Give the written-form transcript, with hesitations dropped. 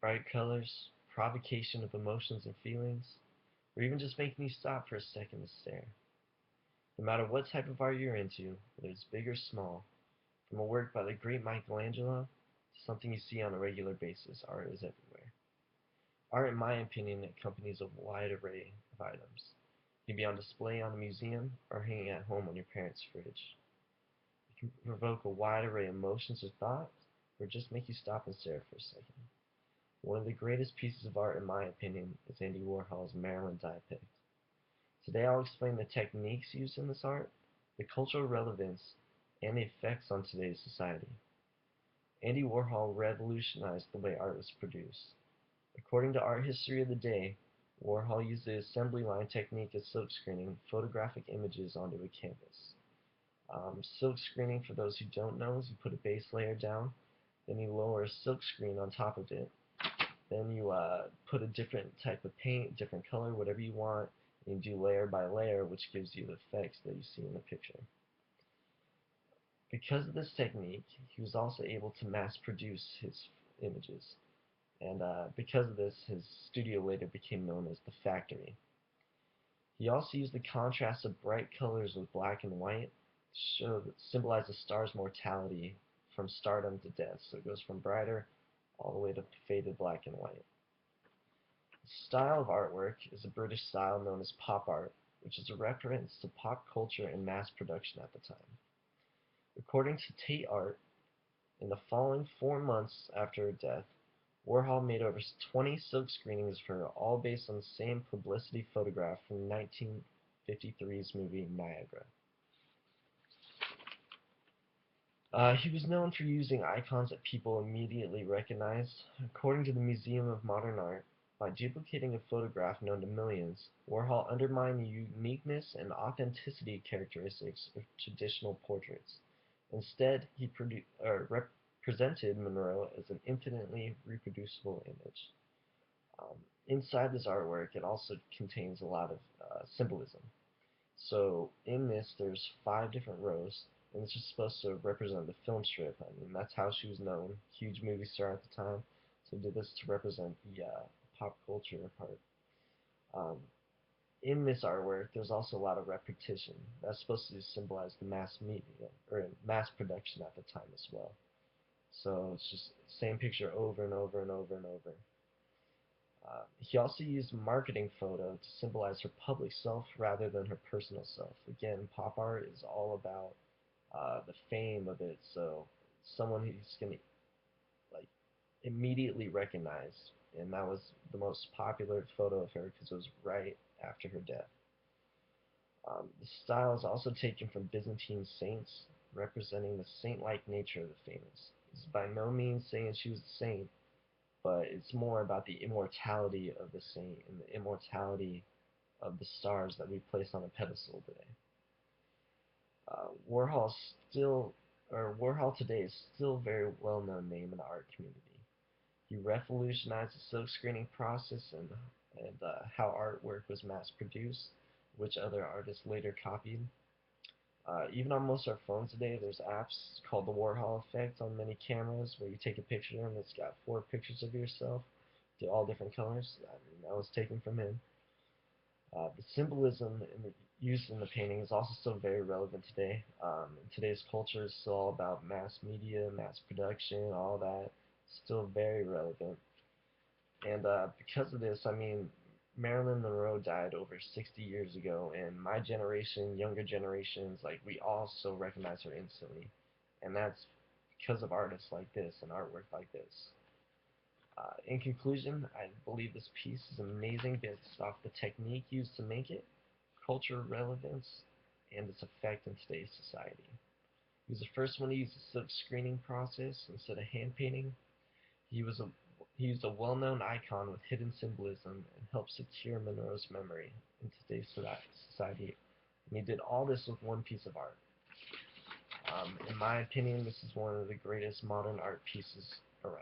bright colors, provocation of emotions and feelings, or even just making you stop for a second to stare. No matter what type of art you're into, whether it's big or small, from a work by the great Michelangelo to something you see on a regular basis, art is everywhere. Art, in my opinion, accompanies a wide array of items. It can be on display in a museum or hanging at home on your parents' fridge. It can provoke a wide array of emotions or thoughts, or just make you stop and stare for a second. One of the greatest pieces of art, in my opinion, is Andy Warhol's Marilyn Diepict. Today I'll explain the techniques used in this art, the cultural relevance, and the effects on today's society. Andy Warhol revolutionized the way art was produced. According to Art History of the Day, Warhol used the assembly line technique of silk screening photographic images onto a canvas. Silk screening, for those who don't know, is you put a base layer down, then you lower a silk screen on top of it, then you put a different type of paint, different color, whatever you want, and you do layer by layer, which gives you the effects that you see in the picture. Because of this technique, he was also able to mass produce his images. And because of this, his studio later became known as the Factory. He also used the contrast of bright colors with black and white to symbolize the star's mortality from stardom to death. So it goes from brighter all the way to faded black and white. The style of artwork is a British style known as pop art, which is a reference to pop culture and mass production at the time. According to Tate Art, in the following 4 months after her death, Warhol made over 20 silk screenings for her, all based on the same publicity photograph from 1953's movie Niagara. He was known for using icons that people immediately recognized. According to the Museum of Modern Art, by duplicating a photograph known to millions, Warhol undermined the uniqueness and authenticity characteristics of traditional portraits. Instead, he represented Monroe as an infinitely reproducible image. Inside this artwork, it also contains a lot of symbolism. So in this, there's 5 different rows, and this is supposed to represent the film strip. I mean, that's how she was known, huge movie star at the time. So did this to represent the pop culture part. Um, in this artwork, there's also a lot of repetition. That's supposed to symbolize the mass media or mass production at the time as well. So it's just same picture over and over and over and over. He also used a marketing photo to symbolize her public self rather than her personal self. Again, pop art is all about the fame of it, so someone who's gonna like immediately recognize, and that was the most popular photo of her because it was right after her death. The style is also taken from Byzantine saints, representing the saint-like nature of the famous. It's by no means saying she was a saint, but it's more about the immortality of the saint and the immortality of the stars that we place on a pedestal today. Warhol still, or Warhol today is still a very well-known name in the art community. He revolutionized the silk screening process and how artwork was mass-produced, which other artists later copied. Even on most of our phones today, there's apps called the Warhol effect on many cameras where you take a picture and it's got 4 pictures of yourself to all different colors. I mean, that was taken from him. The symbolism used in the painting is also still very relevant today. Today's culture is still all about mass media, mass production, all that. Still very relevant. And because of this, I mean, Marilyn Monroe died over 60 years ago, and my generation, younger generations, like we all still recognize her instantly, and that's because of artists like this and artwork like this. In conclusion, I believe this piece is amazing based off the technique used to make it, cultural relevance, and its effect in today's society. He was the first one to use the silk screening process instead of hand painting. He was a he used a well-known icon with hidden symbolism and helped secure Monroe's memory in today's society. And he did all this with one piece of art. In my opinion, this is one of the greatest modern art pieces around.